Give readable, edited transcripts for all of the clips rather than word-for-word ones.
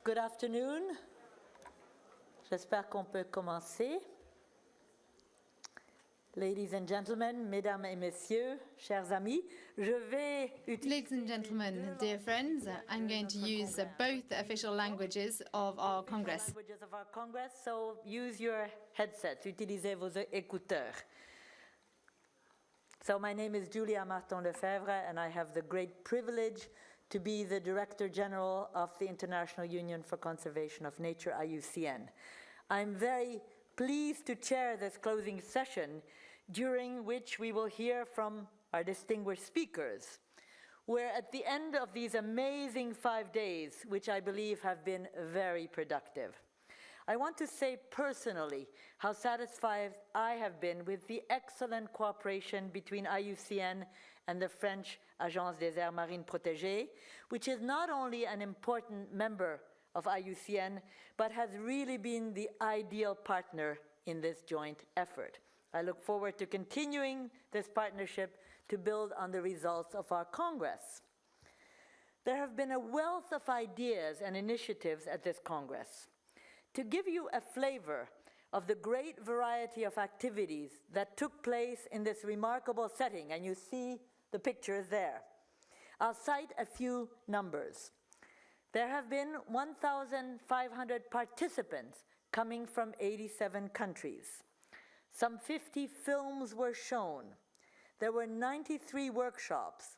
Good afternoon. J'espère qu'on peut commencer. Ladies and gentlemen, mesdames et messieurs, chers amis, je vais utiliser... Ladies and gentlemen, dear friends, I'm going to use both official languages of our Congress. So use your headsets, utilisez vos écouteurs. So my name is Julia Martin-Lefebvre, and I have the great privilege to be the Director General of the International Union for Conservation of Nature, IUCN. I'm very pleased to chair this closing session, during which we will hear from our distinguished speakers. We're at the end of these amazing 5 days, which I believe have been very productive. I want to say personally how satisfied I have been with the excellent cooperation between IUCN and the French Agence des Aires Marines Protégées, which is not only an important member of IUCN, but has really been the ideal partner in this joint effort. I look forward to continuing this partnership to build on the results of our Congress. There have been a wealth of ideas and initiatives at this Congress. To give you a flavor of the great variety of activities that took place in this remarkable setting, and you see the pictures there, I'll cite a few numbers. There have been 1,500 participants coming from 87 countries. Some 50 films were shown. There were 93 workshops,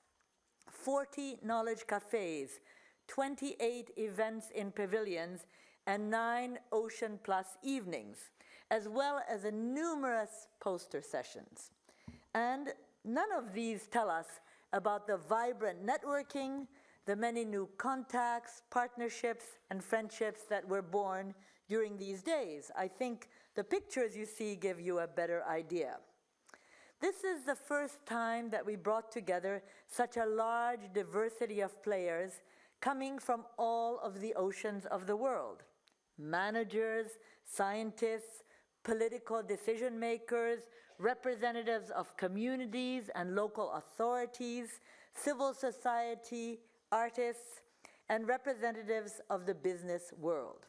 40 knowledge cafes, 28 events in pavilions, and 9 Ocean Plus evenings, as well as numerous poster sessions. And none of these tell us about the vibrant networking, the many new contacts, partnerships, and friendships that were born during these days. I think the pictures you see give you a better idea. This is the first time that we brought together such a large diversity of players coming from all of the oceans of the world. Managers, scientists, political decision makers, representatives of communities and local authorities, civil society, artists, and representatives of the business world.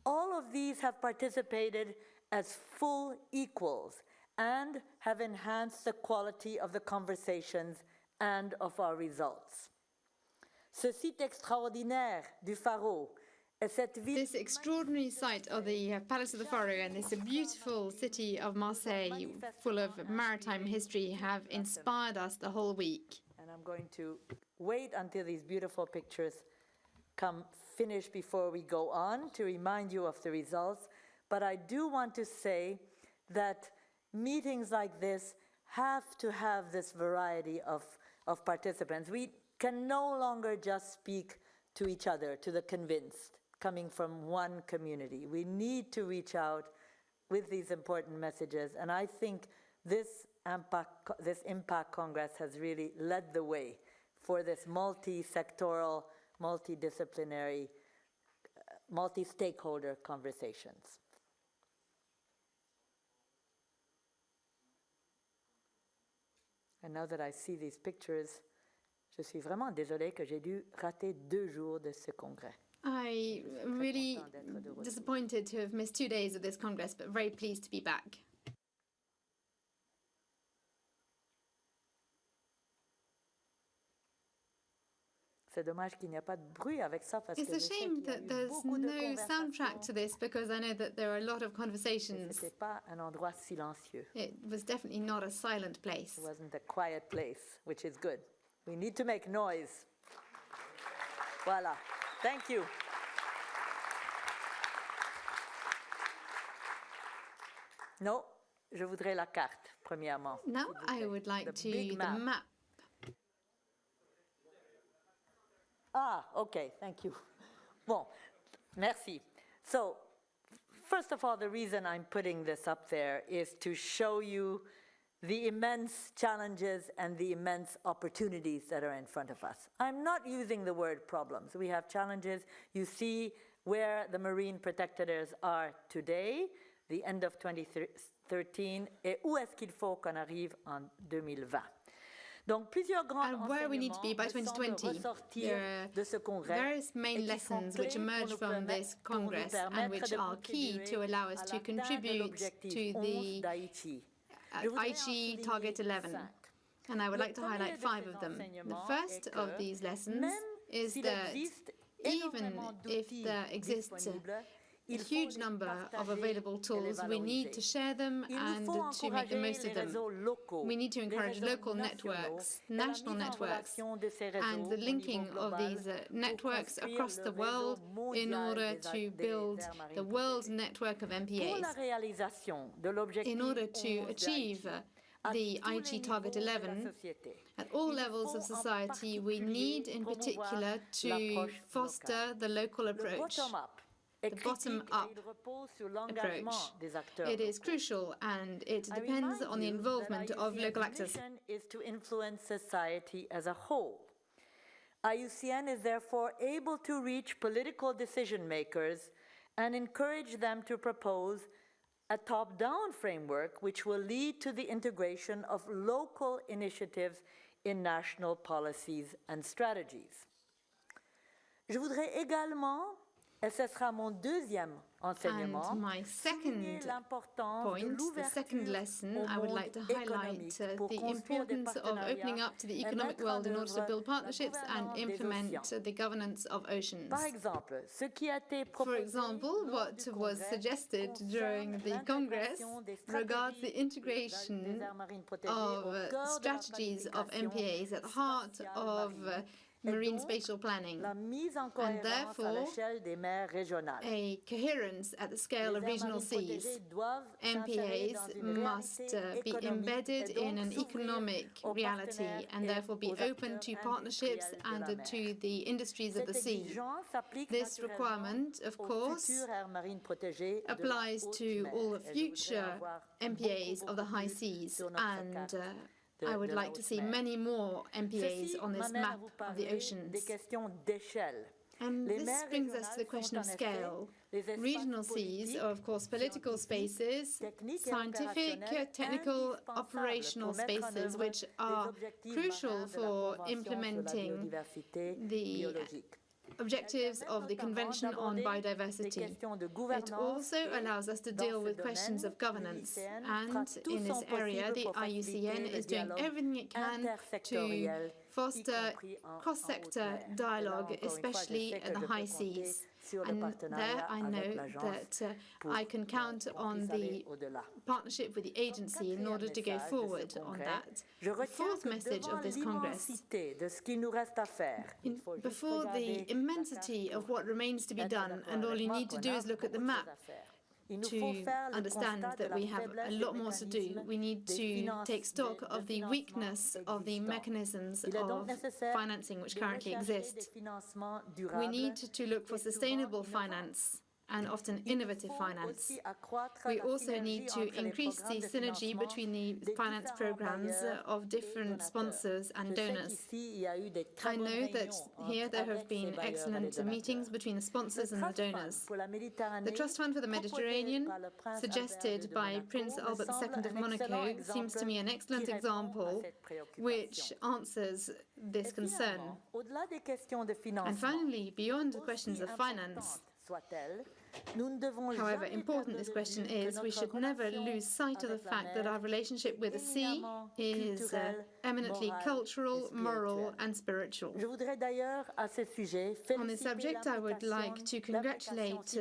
All of these have participated as full equals and have enhanced the quality of the conversations and of our results. Ce site extraordinaire du Pharo. This extraordinary site of the Palace of the Pharo and this beautiful city of Marseille, full of maritime history, have inspired us the whole week. And I'm going to wait until these beautiful pictures come finished before we go on to remind you of the results. But I do want to say that meetings like this have to have this variety of participants. We can no longer just speak to each other, to the convinced, coming from one community. We need to reach out with these important messages, and I think this IMPAC Congress has really led the way for this multi-sectoral, multidisciplinary, multi-stakeholder conversations. And now that I see these pictures, je suis vraiment désolée que j'ai dû rater 2 jours de ce congrès. I'm really disappointed to have missed 2 days of this Congress, but very pleased to be back. C'est dommage qu'il n'y a pas de bruit avec ça parce que it's a shame that there's no soundtrack to this, because I know that there are a lot of conversations. C'était pas un endroit silencieux. It was definitely not a silent place. It wasn't a quiet place, which is good. We need to make noise. Voilà. Thank you. No, je voudrais la carte, premièrement. Now I would like the map. Ah, okay, thank you. Bon, merci. So, first of all, the reason I'm putting this up there is to show you the immense challenges and the immense opportunities that are in front of us. I'm not using the word problems. We have challenges. You see where the marine protected areas are today, the end of 2013, et où est-ce qu'il faut qu'on arrive en 2020. Donc, plusieurs grands and where we need to be by enseignements me semblent 2020. ressortir There de ce are congrès various main et qui sont lessons which clés pour emerge nous from this pour nous Congress and permettre which de are key to contribuer allow us à to l'atteinte de contribute l'objectif to 11 the d'Haïti. Je voudrais en Aichi souligner Target 11. 5. And I would Le like to premier highlight de 5 ces of them. The enseignements first est of que these lessons même is s'il that existe even énormément if d'outils there exists disponibles, a il faut huge les number of partager available et les tools, we need to valoriser. share them Il nous and faut to make the encourager most les of them. réseaux locaux, We need to les encourage réseaux local nationaux networks, et la national mise en networks, relation de ces and réseaux the au linking niveau of global these pour networks construire across le the réseau world in mondial order des to build aires marines the world's protégées. network of Pour la MPAs. réalisation de l'objectif In order 11 to achieve à the tous les Aichi niveaux Target de la 11, société, at all il levels faut of en society, we need in promouvoir particular to l'approche foster locale. the local Le approach. bottom-up est The critique bottom-up et il repose sur l'engagement approach. des acteurs It is locaux. crucial and it I depends remind on the you that involvement of IUCN's local actors. mission is to influence society as a whole. IUCN is therefore able to reach political decision makers and encourage them to propose a top-down framework which will lead to the integration of local initiatives in national policies and strategies. Je voudrais également, et ce sera mon deuxième enseignement, And my souligner second l'importance de point, the second l'ouverture lesson, au I would monde like to highlight économique pour the construire des importance of opening up to the et economic mettre en world in order to œuvre build la partnerships and gouvernance des implement océans. the governance of oceans. Par exemple, ce qui a été For proposé example, lors what du was congrès suggested during the Congress l'intégration des regards the stratégies integration des aires marines protégées of au cœur de la strategies of planification MPAs at the heart spatiale of marine. marine donc, spatial planning, la mise en cohérence à therefore, l'échelle des mers régionales. a coherence at the scale of Les aires regional marines seas. protégées doivent s'insérer dans MPAs une must réalité be économique embedded et donc in an s'ouvrir economic aux reality partenaires and et therefore be aux open acteurs to partnerships industriels de and la mer. to the industries of the Cette sea. exigence s'applique This naturellement requirement, of aux course, futures aires marines protégées de la applies haute to mer. all the Et je voudrais future avoir MPAs beaucoup of the high plus seas, sur notre and carte I would de la like to haute see mer. many more MPAs Ceci on this m'amène à map vous of the parler des oceans. questions d'échelle. And Les this mers brings us to régionales the question of sont en effet scale. les espaces Regional seas politiques, are, of course, political scientifiques, spaces, techniques et scientific, opérationnels technical, indispensables operational pour mettre en spaces, œuvre which les are objectifs crucial marins de la for Convention sur la implementing biodiversité the biologique. objectives of the Convention on Biodiversity. It also allows us to deal with questions of governance, and in this area, the IUCN is doing everything it can to foster cross-sector dialogue, especially in the high seas. And there I know that I can count on the partnership with the agency in order to go forward on that. The fourth message of this Congress, before the immensity of what remains to be done, and all you need to do is look at the map to understand that we have a lot more to do. We need to take stock of the weakness of the mechanisms of financing which currently exist. We need to look for sustainable finance and often innovative finance. We also need to increase the synergy between the finance programs of different sponsors and donors. I know that here there have been excellent meetings between the sponsors and the donors. The Trust Fund for the Mediterranean, suggested by Prince Albert II of Monaco, seems to me an excellent example which answers this concern. And finally, beyond the questions of finance, however important this question is, we should never lose sight of the fact that our relationship with the sea is eminently cultural, moral and spiritual. On this subject, I would like to congratulate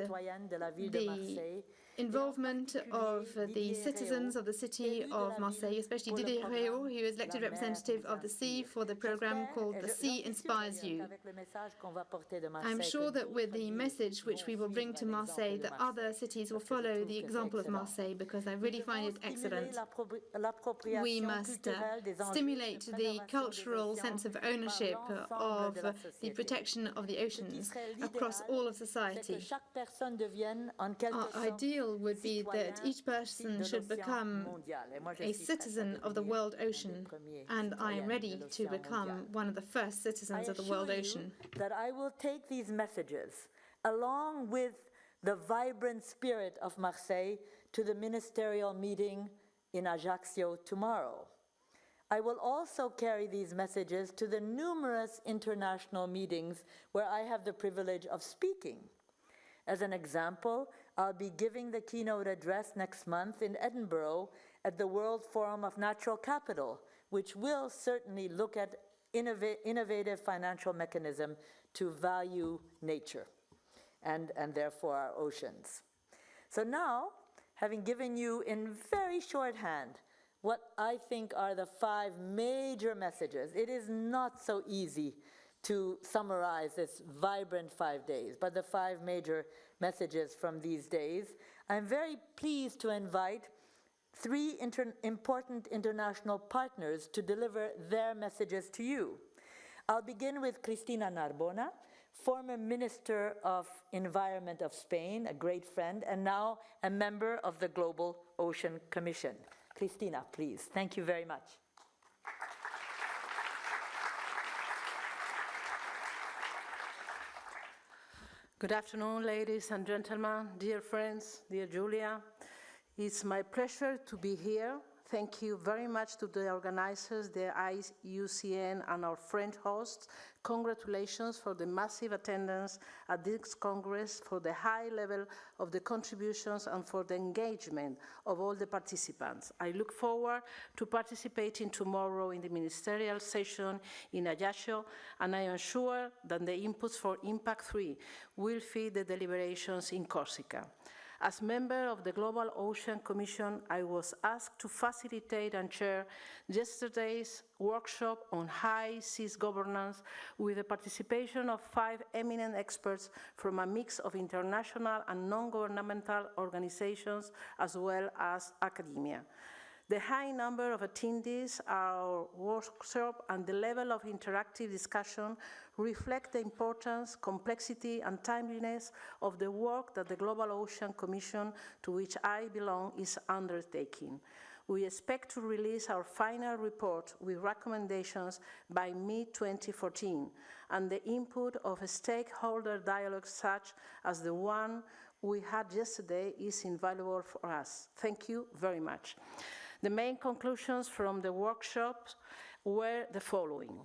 the involvement of the citizens of the city of Marseille, especially Didier Réau, who is elected representative of the sea for the program called The Sea Inspires You. I'm sure that with the message which we will bring to Marseille, that other cities will follow the example of Marseille, because I really find it excellent. We must stimulate the cultural sense of ownership of the protection of the oceans across all of society. Our ideal would be that each person should become a citizen of the world ocean, and I am ready to become one of the first citizens of the world ocean. That I will take these messages along with the vibrant spirit of Marseille to the ministerial meeting in Ajaccio tomorrow. I will also carry these messages to the numerous international meetings where I have the privilege of speaking. As an example, I'll be giving the keynote address next month in Edinburgh at the World Forum of Natural Capital, which will certainly look at innovative financial mechanism to value nature and therefore our oceans. So now, having given you in very shorthand what I think are the 5 major messages, it is not so easy to summarize this vibrant 5 days, but the 5 major messages from these days. I'm very pleased to invite 3 important international partners to deliver their messages to you. I'll begin with Cristina Narbona, former Minister of Environment of Spain, a great friend, and now a member of the Global Ocean Commission. Cristina, please. Thank you very much. Good afternoon, ladies and gentlemen, dear friends, dear Julia. It's my pleasure to be here. Thank you very much to the organizers, the IUCN and our French hosts. Congratulations for the massive attendance at this Congress, for the high level of the contributions and for the engagement of all the participants. I look forward to participating tomorrow in the ministerial session in Ajaccio, and I am sure that the inputs for IMPAC3 will feed the deliberations in Corsica. As member of the Global Ocean Commission, I was asked to facilitate and chair yesterday's workshop on high seas governance with the participation of 5 eminent experts from a mix of international and non-governmental organizations as well as academia. The high number of attendees at our workshop and the level of interactive discussion reflect the importance, complexity, and timeliness of the work that the Global Ocean Commission, to which I belong, is undertaking. We expect to release our final report with recommendations by mid-2014, and the input of a stakeholder dialogue such as the one we had yesterday is invaluable for us. Thank you very much. The main conclusions from the workshops were the following.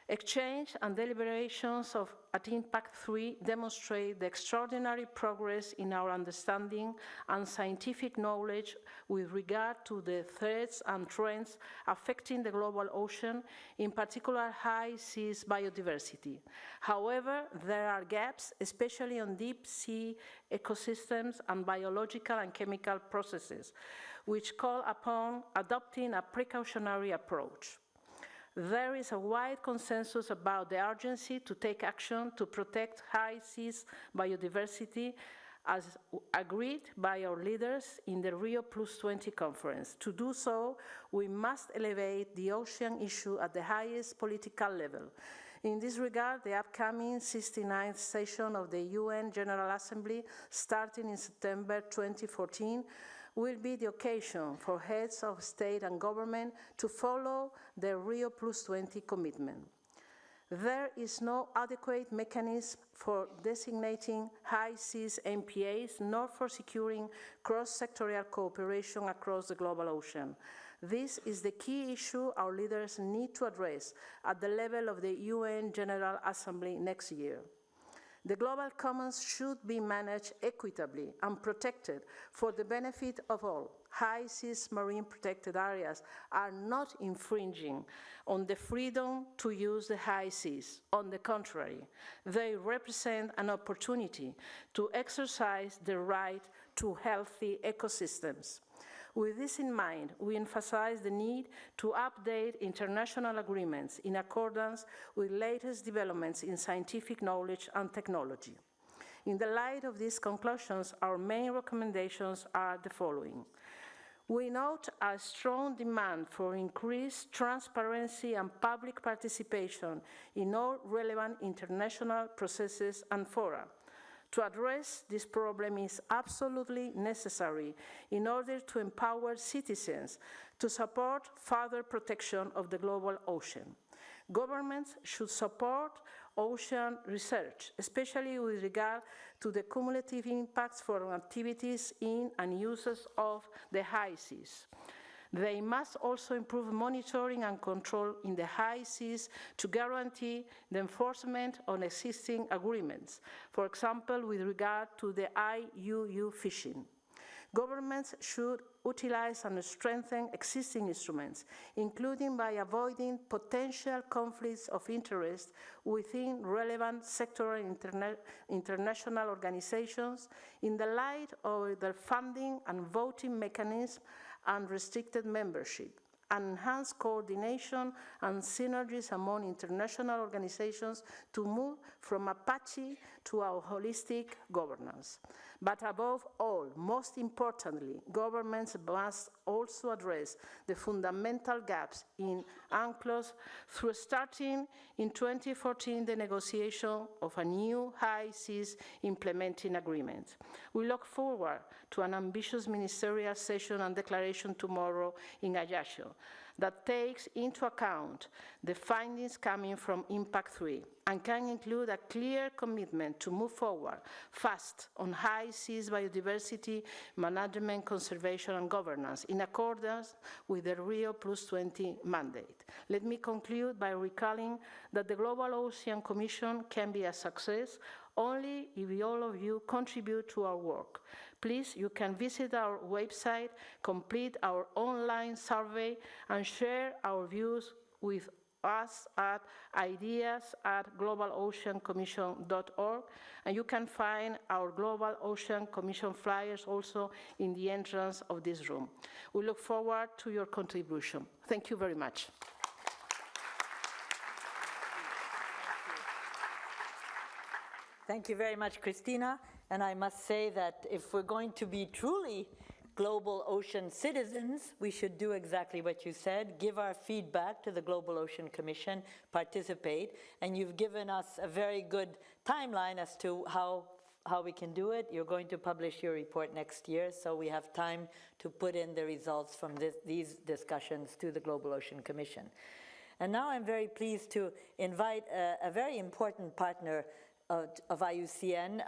Exchange and deliberations at IMPAC3 demonstrate the extraordinary progress in our understanding and scientific knowledge with regard to the threats and trends affecting the global ocean, in particular high seas biodiversity. However, there are gaps, especially on deep sea ecosystems and biological and chemical processes, which call upon adopting a precautionary approach. There is a wide consensus about the urgency to take action to protect high seas biodiversity as agreed by our leaders in the Rio+20 conference. To do so, we must elevate the ocean issue at the highest political level. In this regard, the upcoming 69th session of the UN General Assembly, starting in September 2014, will be the occasion for heads of state and government to follow the Rio+20 commitment. There is no adequate mechanism for designating high seas MPAs, nor for securing cross-sectorial cooperation across the global ocean. This is the key issue our leaders need to address at the level of the UN General Assembly next year. The global commons should be managed equitably and protected for the benefit of all. High seas marine protected areas are not infringing on the freedom to use the high seas. On the contrary, they represent an opportunity to exercise the right to healthy ecosystems. With this in mind, we emphasize the need to update international agreements in accordance with latest developments in scientific knowledge and technology. In the light of these conclusions, our main recommendations are the following. We note a strong demand for increased transparency and public participation in all relevant international processes and fora. To address this problem is absolutely necessary in order to empower citizens to support further protection of the global ocean. Governments should support ocean research, especially with regard to the cumulative impacts for activities in and uses of the high seas. They must also improve monitoring and control in the high seas to guarantee the enforcement on existing agreements, for example, with regard to the IUU fishing. Governments should utilize and strengthen existing instruments, including by avoiding potential conflicts of interest within relevant sectoral international organizations in the light of their funding and voting mechanism and restricted membership, and enhance coordination and synergies among international organizations to move from Apache to our holistic governance. But above all, most importantly, governments must also address the fundamental gaps in UNCLOS through starting in 2014 the negotiation of a new high seas implementing agreement. We look forward to an ambitious ministerial session and declaration tomorrow in Ajaccio that takes into account the findings coming from IMPAC3 and can include a clear commitment to move forward fast on high seas biodiversity management, conservation and governance in accordance with the Rio +20 mandate. Let me conclude by recalling that the Global Ocean Commission can be a success only if all of you contribute to our work. Please, you can visit our website, complete our online survey, and share our views with us at ideas@globaloceancommission.org, and you can find our Global Ocean Commission flyers also in the entrance of this room. We look forward to your contribution. Thank you very much. Thank you very much, Christina. And I must say that if we're going to be truly global ocean citizens, we should do exactly what you said, give our feedback to the Global Ocean Commission, participate, and you've given us a very good timeline as to how we can do it. You're going to publish your report next year, so we have time to put in the results from these discussions to the Global Ocean Commission. And now I'm very pleased to invite a very important partner of IUCN.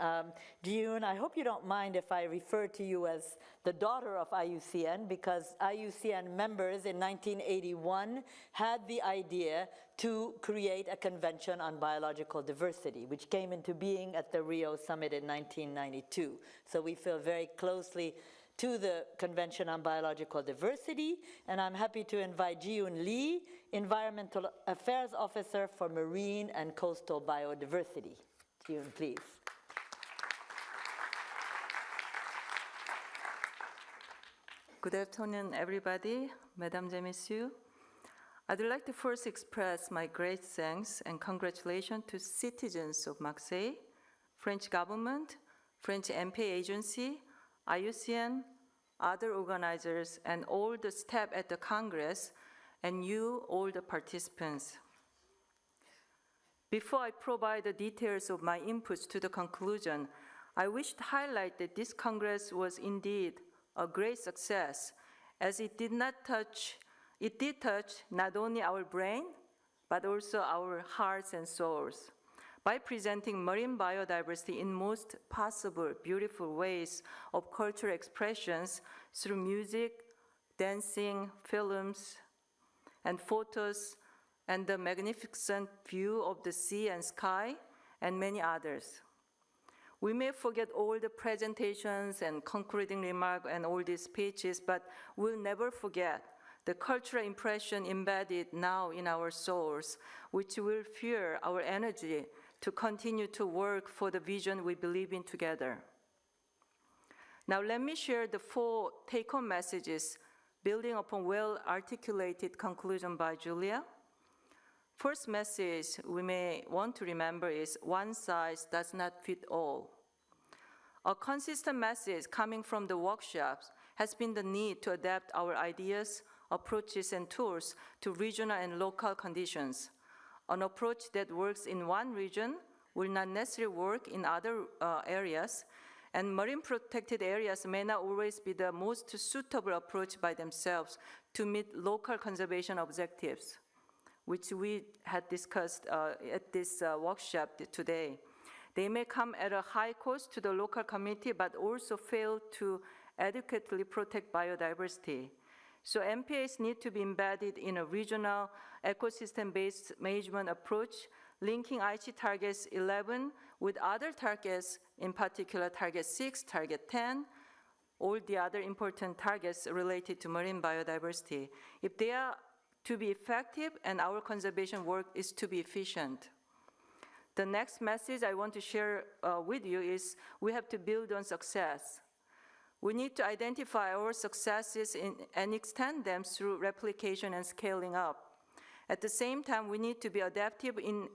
Ji-yoon, I hope you don't mind if I refer to you as the daughter of IUCN, because IUCN members in 1981 had the idea to create a convention on biological diversity, which came into being at the Rio summit in 1992. So we feel very closely to the Convention on Biological Diversity, and I'm happy to invite Ji-yoon Lee, Environmental Affairs Officer for Marine and Coastal Biodiversity. Ji-yoon, please. Good afternoon, everybody. Mesdames et messieurs. I'd like to first express my great thanks and congratulations to citizens of Marseille, French government, French MP agency, IUCN, other organizers, and all the staff at the Congress, and you, all the participants. Before I provide the details of my inputs to the conclusion, I wish to highlight that this Congress was indeed a great success, as it did touch not only our brain, but also our hearts and souls, by presenting marine biodiversity in most possible beautiful ways of cultural expressions through music, dancing, films, and photos, and the magnificent view of the sea and sky, and many others. We may forget all the presentations and concluding remarks and all these speeches, but we'll never forget the cultural impression embedded now in our souls, which will fuel our energy to continue to work for the vision we believe in together. Now let me share the 4 take-home messages building upon well-articulated conclusion by Julia. First message we may want to remember is one size does not fit all. A consistent message coming from the workshops has been the need to adapt our ideas, approaches, and tools to regional and local conditions. An approach that works in one region will not necessarily work in other areas, and marine protected areas may not always be the most suitable approach by themselves to meet local conservation objectives, which we had discussed at this workshop today. They may come at a high cost to the local community, but also fail to adequately protect biodiversity. So MPAs need to be embedded in a regional ecosystem-based management approach, linking Aichi targets 11 with other targets, in particular target 6, target 10, all the other important targets related to marine biodiversity, if they are to be effective and our conservation work is to be efficient. The next message I want to share with you is we have to build on success. We need to identify our successes and extend them through replication and scaling up. At the same time, we need to be adaptive in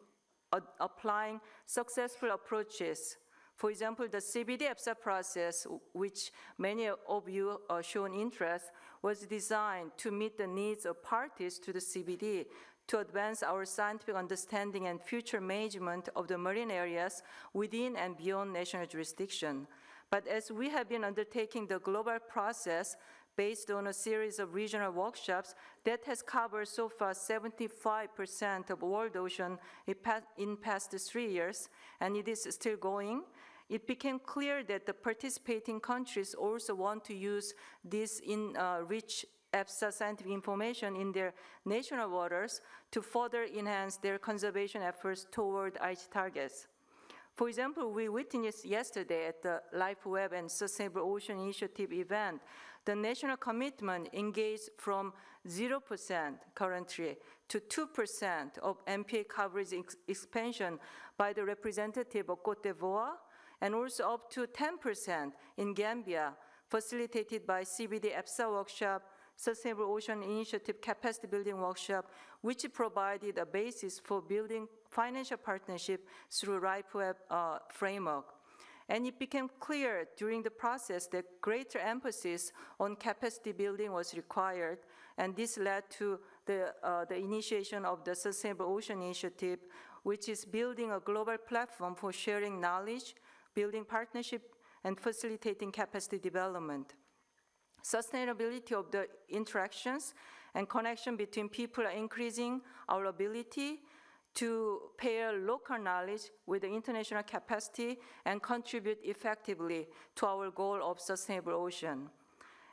applying successful approaches. For example, the CBD EPSA process, which many of you shown interest, was designed to meet the needs of parties to the CBD to advance our scientific understanding and future management of the marine areas within and beyond national jurisdiction. But as we have been undertaking the global process based on a series of regional workshops that has covered so far 75% of world ocean in past 3 years, and it is still going, it became clear that the participating countries also want to use this rich EPSA scientific information in their national waters to further enhance their conservation efforts toward Aichi targets. For example, we witnessed yesterday at the LifeWeb and Sustainable Ocean Initiative event, the national commitment engaged from 0% currently to 2% of MPA coverage expansion by the representative of Côte d'Ivoire, and also up to 10% in Gambia, facilitated by CBD EPSA workshop, Sustainable Ocean Initiative Capacity Building Workshop, which provided a basis for building financial partnership through LifeWeb framework. And it became clear during the process that greater emphasis on capacity building was required, and this led to the initiation of the Sustainable Ocean Initiative, which is building a global platform for sharing knowledge, building partnership, and facilitating capacity development. Sustainability of the interactions and connection between people are increasing our ability to pair local knowledge with the international capacity and contribute effectively to our goal of sustainable ocean.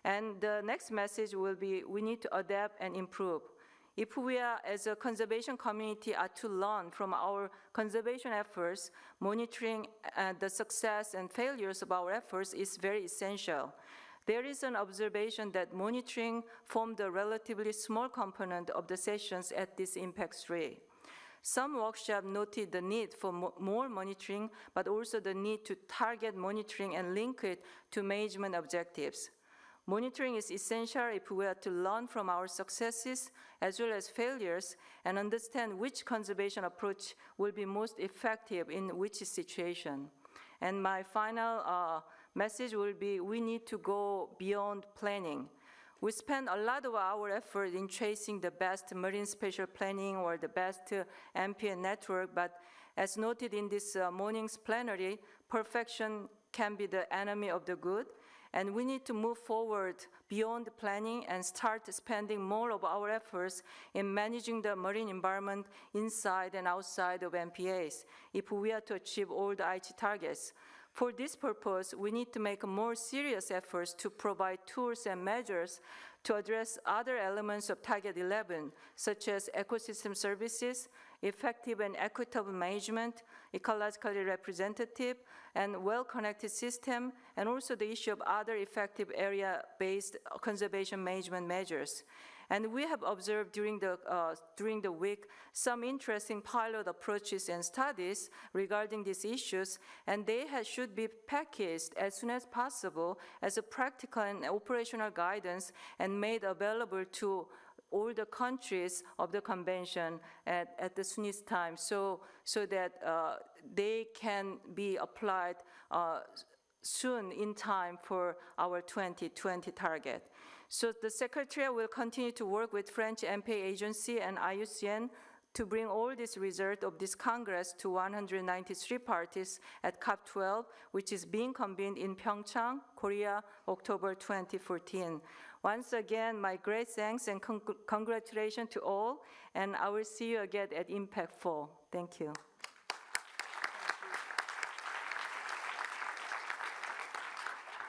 And the next message will be we need to adapt and improve. If we are, as a conservation community, are to learn from our conservation efforts, monitoring the success and failures of our efforts is very essential. There is an observation that monitoring formed a relatively small component of the sessions at this IMPAC3. Some workshops noted the need for more monitoring, but also the need to target monitoring and link it to management objectives. Monitoring is essential if we are to learn from our successes as well as failures and understand which conservation approach will be most effective in which situation. And my final message will be we need to go beyond planning. We spend a lot of our effort in chasing the best marine spatial planning or the best MPA network, but as noted in this morning's plenary, perfection can be the enemy of the good, and we need to move forward beyond planning and start spending more of our efforts in managing the marine environment inside and outside of MPAs if we are to achieve all the Aichi targets. For this purpose, we need to make more serious efforts to provide tools and measures to address other elements of Target 11, such as ecosystem services, effective and equitable management, ecologically representative and well-connected system, and also the issue of other effective area-based conservation management measures. And we have observed during the week some interesting pilot approaches and studies regarding these issues, and they should be packaged as soon as possible as a practical and operational guidance and made available to all the countries of the convention at the soonest time so that they can be applied soon in time for our 2020 target. So the Secretariat will continue to work with French MPA Agency and IUCN to bring all this result of this Congress to 193 parties at COP12, which is being convened in Pyeongchang, Korea, October 2014. Once again, my great thanks and congratulations to all, and I will see you again at IMPAC3. Thank you.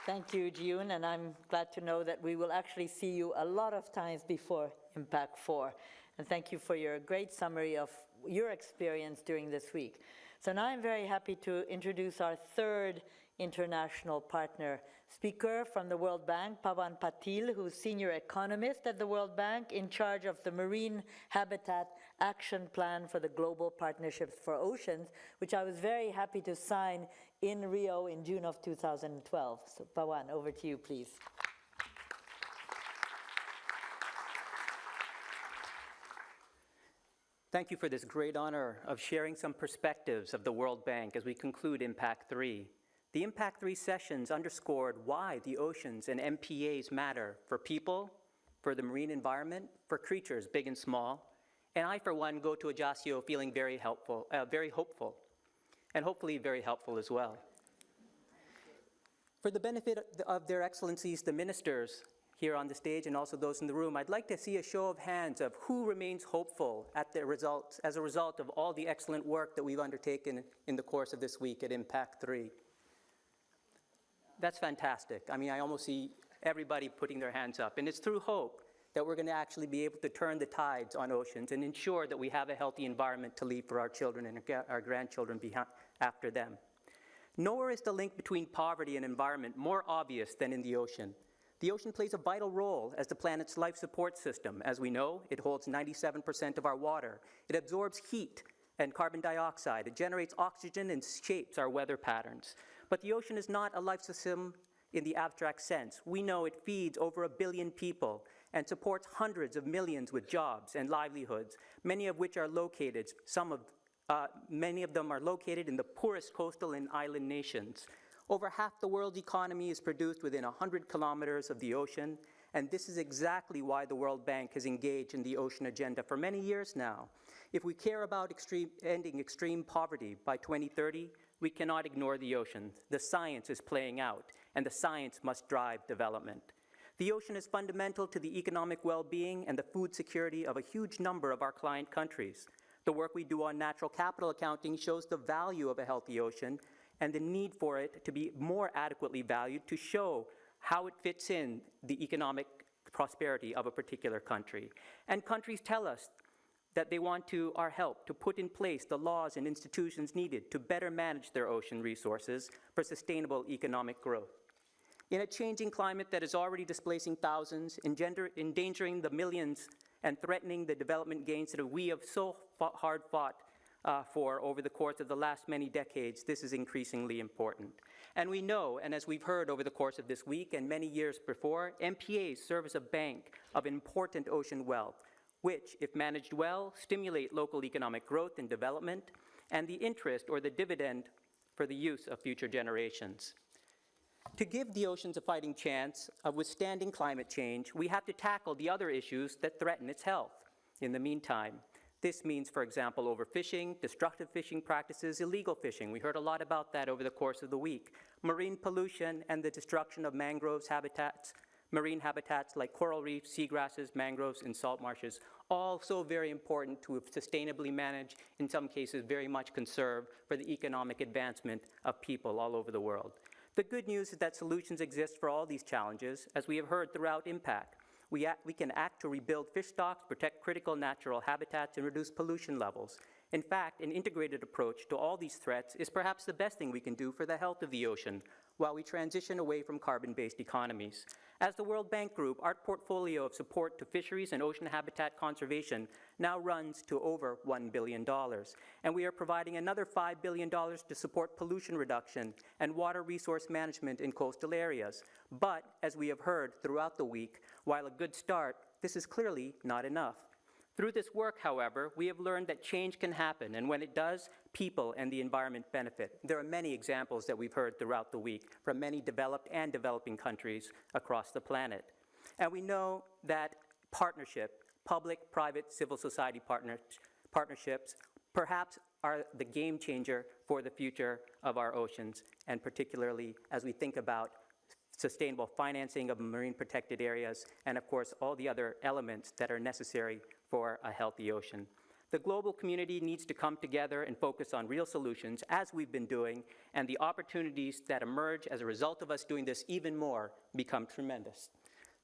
Thank you, Jiyun, and I'm glad to know that we will actually see you a lot of times before IMPAC3. And thank you for your great summary of your experience during this week. So now I'm very happy to introduce our third international partner speaker from the World Bank, Pawan Patil, who's senior economist at the World Bank in charge of the Marine Habitat Action Plan for the Global Partnerships for Oceans, which I was very happy to sign in Rio in June of 2012. So Pawan, over to you, please. Thank you for this great honor of sharing some perspectives of the World Bank as we conclude IMPAC3. The IMPAC3 sessions underscored why the oceans and MPAs matter for people, for the marine environment, for creatures big and small. And I, for one, go to Ajaccio feeling very hopeful, and hopefully very helpful as well. For the benefit of their excellencies, the ministers here on the stage and also those in the room, I'd like to see a show of hands of who remains hopeful at the results, as a result of all the excellent work that we've undertaken in the course of this week at IMPAC3. That's fantastic. I mean, I almost see everybody putting their hands up. And it's through hope that we're going to actually be able to turn the tides on oceans and ensure that we have a healthy environment to leave for our children and our grandchildren after them. Nowhere is the link between poverty and environment more obvious than in the ocean. The ocean plays a vital role as the planet's life support system. As we know, it holds 97% of our water. It absorbs heat and carbon dioxide. It generates oxygen and shapes our weather patterns. But the ocean is not a life system in the abstract sense. We know it feeds over 1 billion people and supports hundreds of millions with jobs and livelihoods, many of which are located, many of them are located in the poorest coastal and island nations. Over half the world's economy is produced within 100 kilometers of the ocean, and this is exactly why the World Bank has engaged in the ocean agenda for many years now. If we care about ending extreme poverty by 2030, we cannot ignore the ocean. The science is playing out, and the science must drive development. The ocean is fundamental to the economic well-being and the food security of a huge number of our client countries. The work we do on natural capital accounting shows the value of a healthy ocean and the need for it to be more adequately valued to show how it fits in the economic prosperity of a particular country. And countries tell us that they want our help to put in place the laws and institutions needed to better manage their ocean resources for sustainable economic growth. In a changing climate that is already displacing thousands, endangering the millions, and threatening the development gains that we have so hard fought for over the course of the last many decades, this is increasingly important. And we know, and as we've heard over the course of this week and many years before, MPAs serve as a bank of important ocean wealth, which, if managed well, stimulate local economic growth and development, and the interest or the dividend for the use of future generations. To give the oceans a fighting chance of withstanding climate change, we have to tackle the other issues that threaten its health. In the meantime, this means, for example, overfishing, destructive fishing practices, illegal fishing. We heard a lot about that over the course of the week. Marine pollution and the destruction of mangroves habitats, marine habitats like coral reefs, seagrasses, mangroves, and salt marshes, all so very important to sustainably manage, in some cases very much conserve for the economic advancement of people all over the world. The good news is that solutions exist for all these challenges, as we have heard throughout IMPAC. We can act to rebuild fish stocks, protect critical natural habitats, and reduce pollution levels. In fact, an integrated approach to all these threats is perhaps the best thing we can do for the health of the ocean while we transition away from carbon-based economies. As the World Bank Group, our portfolio of support to fisheries and ocean habitat conservation now runs to over $1 billion. And we are providing another $5 billion to support pollution reduction and water resource management in coastal areas. But, as we have heard throughout the week, while a good start, this is clearly not enough. Through this work, however, we have learned that change can happen, and when it does, people and the environment benefit. There are many examples that we've heard throughout the week from many developed and developing countries across the planet. And we know that partnership, public-private civil society partnerships, perhaps are the game changer for the future of our oceans, and particularly as we think about sustainable financing of marine protected areas, and of course all the other elements that are necessary for a healthy ocean. The global community needs to come together and focus on real solutions, as we've been doing, and the opportunities that emerge as a result of us doing this even more become tremendous.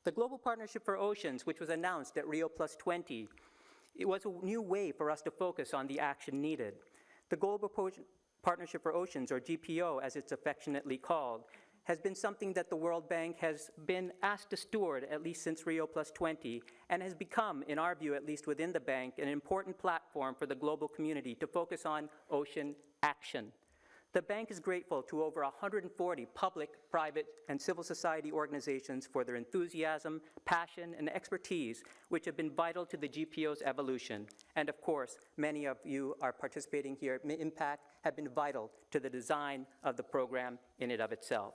The Global Partnership for Oceans, which was announced at Rio Plus 20, it was a new way for us to focus on the action needed. The Global Partnership for Oceans, or GPO as it's affectionately called, has been something that the World Bank has been asked to steward at least since Rio Plus 20, and has become, in our view, at least within the bank, an important platform for the global community to focus on ocean action. The bank is grateful to over 140 public, private, and civil society organizations for their enthusiasm, passion, and expertise, which have been vital to the GPO's evolution. And of course, many of you are participating here at IMPAC have been vital to the design of the program in and of itself.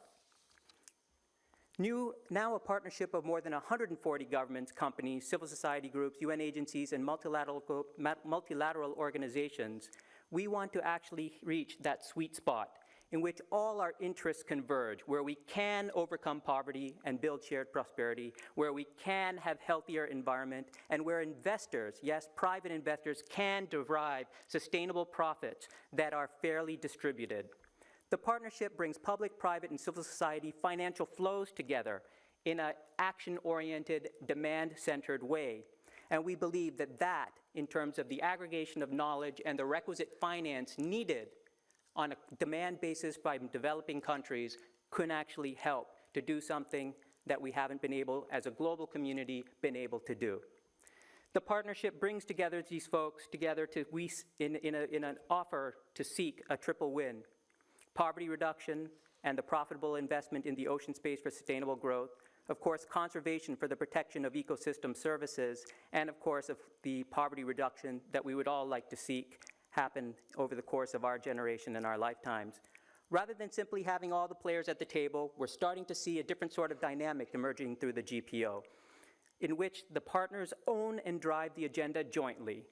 Now a partnership of more than 140 governments, companies, civil society groups, UN agencies, and multilateral organizations, we want to actually reach that sweet spot in which all our interests converge, where we can overcome poverty and build shared prosperity, where we can have healthier environment, and where investors, yes, private investors, can derive sustainable profits that are fairly distributed. The partnership brings public, private, and civil society financial flows together in an action-oriented, demand-centered way. And we believe that in terms of the aggregation of knowledge and the requisite finance needed on a demand basis by developing countries, could actually help to do something that we haven't been able, as a global community, been able to do. The partnership brings together these folks together in an offer to seek a triple win: poverty reduction and the profitable investment in the ocean space for sustainable growth, of course, conservation for the protection of ecosystem services, and of course, of the poverty reduction that we would all like to seek happen over the course of our generation and our lifetimes. Rather than simply having all the players at the table, we're starting to see a different sort of dynamic emerging through the GPO, in which the partners own and drive the agenda jointly,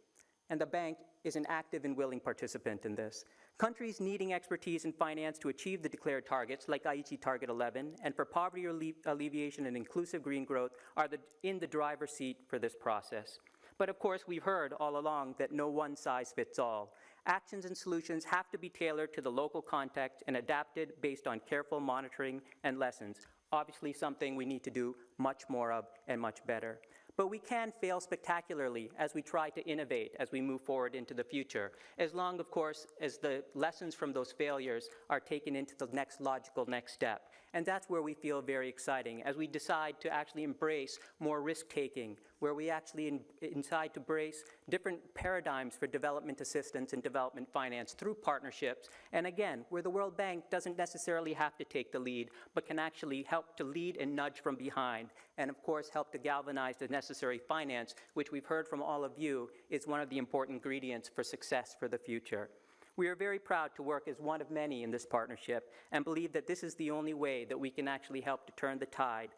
and the bank is an active and willing participant in this. Countries needing expertise and finance to achieve the declared targets, like Aichi Target 11, and for poverty alleviation and inclusive green growth, are in the driver's seat for this process. But of course, we've heard all along that no one size fits all. Actions and solutions have to be tailored to the local context and adapted based on careful monitoring and lessons. Obviously, something we need to do much more of and much better. But we can fail spectacularly as we try to innovate as we move forward into the future, as long, of course, as the lessons from those failures are taken into the next logical next step. And that's where we feel very exciting, as we decide to actually embrace more risk-taking, where we actually decide to embrace different paradigms for development assistance and development finance through partnerships. And again, where the World Bank doesn't necessarily have to take the lead, but can actually help to lead and nudge from behind, and of course help to galvanize the necessary finance, which we've heard from all of you is one of the important ingredients for success for the future. We are very proud to work as one of many in this partnership and believe that this is the only way that we can actually help to turn the tide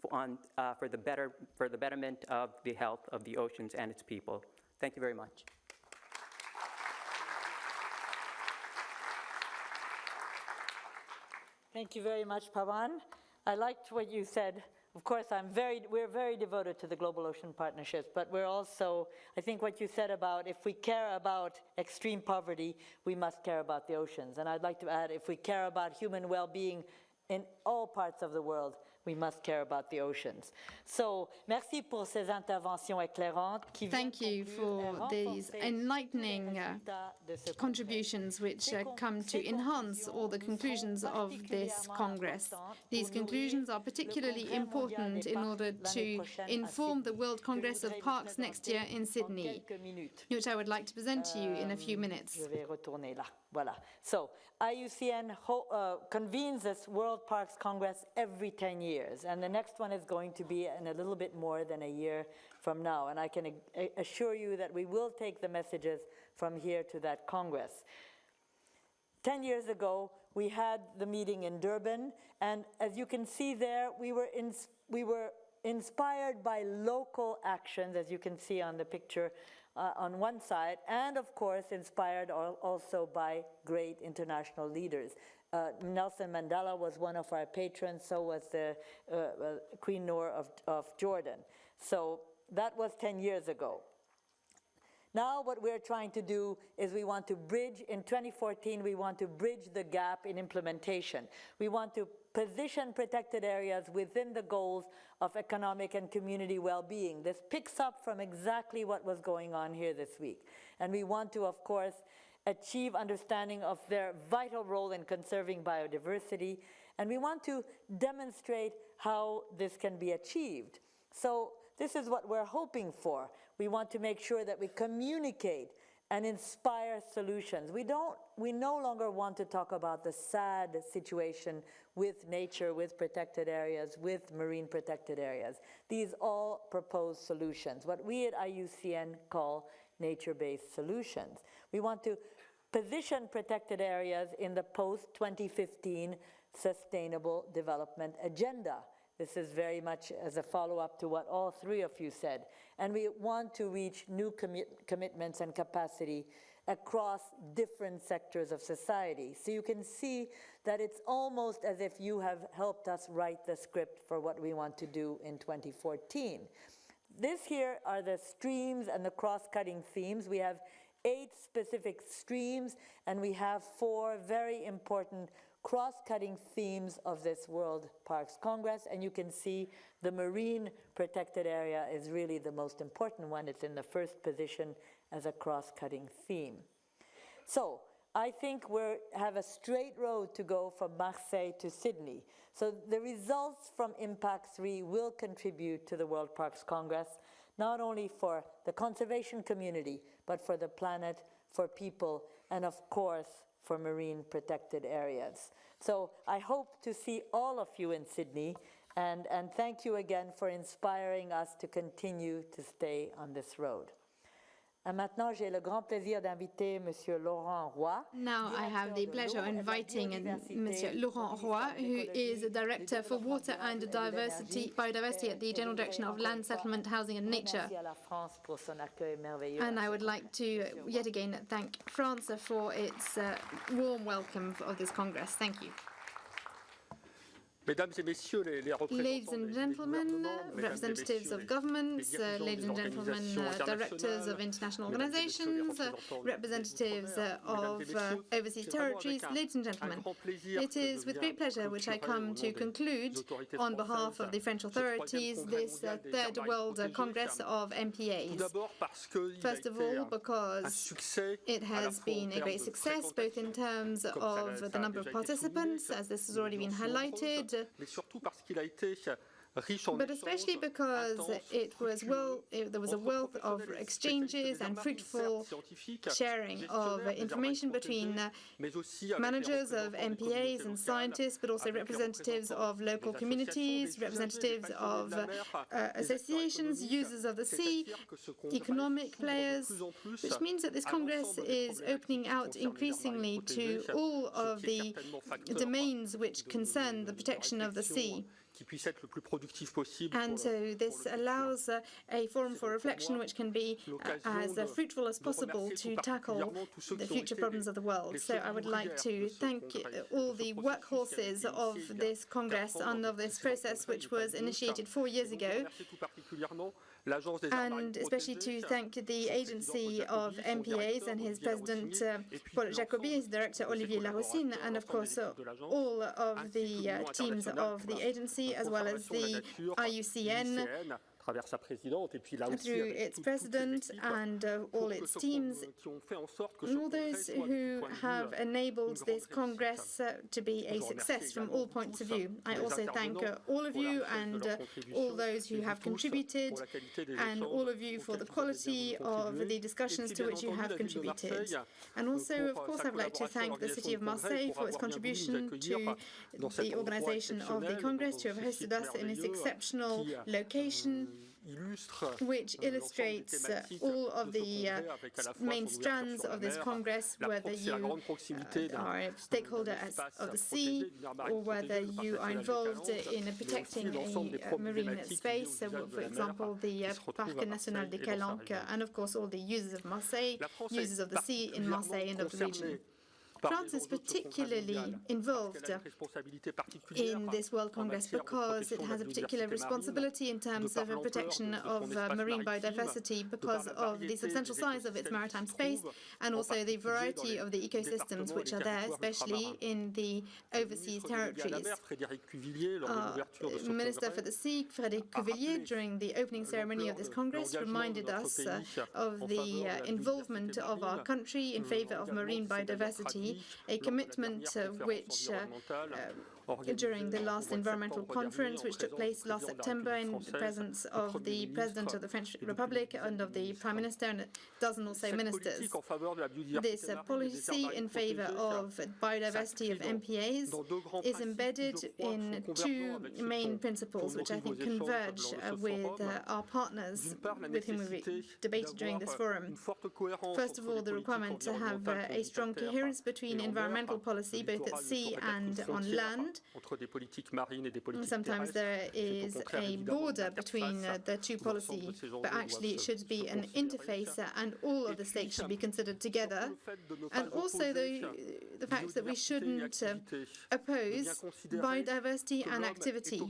for the betterment of the health of the oceans and its people. Thank you very much. Thank you very much, Pawan. I liked what you said. Of course, we're very devoted to the Global Ocean Partnerships, but we're also, I think what you said about if we care about extreme poverty, we must care about the oceans. And I'd like to add, if we care about human well-being in all parts of the world, we must care about the oceans. So, merci pour ces interventions éclairantes qui Thank you for these enlightening contributions which come to enhance all the conclusions of this Congress. These conclusions are particularly important in order to inform the World Congress of Parks next year in Sydney, which I would like to present to you in a few minutes. Voilà. So, IUCN convenes this World Parks Congress every 10 years, and the next one is going to be in a little bit more than a year from now, and I can assure you that we will take the messages from here to that Congress. 10 years ago, we had the meeting in Durban, and as you can see there, we were inspired by local actions, as you can see on the picture on one side, and of course inspired also by great international leaders. Nelson Mandela was one of our patrons, so was the Queen Noor of Jordan. So that was 10 years ago. Now what we're trying to do is we want to bridge, in 2014, we want to bridge the gap in implementation. We want to position protected areas within the goals of economic and community well-being. This picks up from exactly what was going on here this week. And we want to, of course, achieve understanding of their vital role in conserving biodiversity. And we want to demonstrate how this can be achieved. So this is what we're hoping for. We want to make sure that we communicate and inspire solutions. We no longer want to talk about the sad situation with nature, with protected areas, with marine protected areas. These all propose solutions, what we at IUCN call nature-based solutions. We want to position protected areas in the post-2015 Sustainable Development Agenda. This is very much as a follow-up to what all three of you said. And we want to reach new commitments and capacity across different sectors of society. So you can see that it's almost as if you have helped us write the script for what we want to do in 2014. This here are the streams and the cross-cutting themes. We have 8 specific streams, and we have 4 very important cross-cutting themes of this World Parks Congress, and you can see the marine protected area is really the most important one. It's in the first position as a cross-cutting theme. So I think we have a straight road to go from Marseille to Sydney. So the results from IMPAC3 will contribute to the World Parks Congress, not only for the conservation community, but for the planet, for people, and of course, for marine protected areas. So I hope to see all of you in Sydney, and thank you again for inspiring us to continue to stay on this road. And maintenant, j'ai le grand plaisir d'inviter Monsieur Laurent Roy. Now I have the pleasure of inviting Monsieur Laurent Roy, who is the Director for Water and Biodiversity at the General Direction of Land, Settlement, Housing and Nature. And I would like to yet again thank France for its warm welcome of this Congress. Thank you. Ladies and gentlemen, representatives of governments, ladies and gentlemen, directors of international organizations, representatives of overseas territories, ladies and gentlemen, it is with great pleasure which I come to conclude on behalf of the French authorities this Third World Congress of MPAs. First of all, because it has been a great success, both in terms of the number of participants, as this has already been highlighted, but especially because there was a wealth of exchanges and fruitful sharing of information between managers of MPAs and scientists, but also representatives of local communities, representatives of associations, users of the sea, economic players, which means that this Congress is opening out increasingly to all of the domains which concern the protection of the sea. And so this allows a forum for reflection which can be as fruitful as possible to tackle the future problems of the world. So I would like to thank all the workhorses of this Congress and of this process, which was initiated 4 years ago, and especially to thank the agency of MPAs and his president, Paul Jacobi, his director, Olivier Larossine, and of course all of the teams of the agency, as well as the IUCN, through its president and all its teams, and all those who have enabled this Congress to be a success from all points of view. I also thank all of you and all those who have contributed, and all of you for the quality of the discussions to which you have contributed. And also, of course, I would like to thank the city of Marseille for its contribution to the organization of the Congress, to have hosted us in this exceptional location, which illustrates all of the main strands of this Congress, whether you are a stakeholder of the sea, or whether you are involved in protecting a marine space, so for example, the Parc National des Calanques, and of course all the users of Marseille, users of the sea in Marseille and of the region. France is particularly involved in this World Congress because it has a particular responsibility in terms of the protection of marine biodiversity because of the substantial size of its maritime space and also the variety of the ecosystems which are there, especially in the overseas territories. Minister for the Sea, Frédéric Cuvillier, during the opening ceremony of this Congress, reminded us of the involvement of our country in favour of marine biodiversity, a commitment which during the last environmental conference, which took place last September in the presence of the President of the French Republic and of the Prime Minister and a dozen or so ministers. This policy in favour of biodiversity of MPAs is embedded in two main principles, which I think converge with our partners with whom we debated during this forum. First of all, the requirement to have a strong coherence between environmental policy, both at sea and on land. Sometimes there is a border between the two policies, but actually it should be an interface and all of the stakes should be considered together. And also the fact that we shouldn't oppose biodiversity and activity,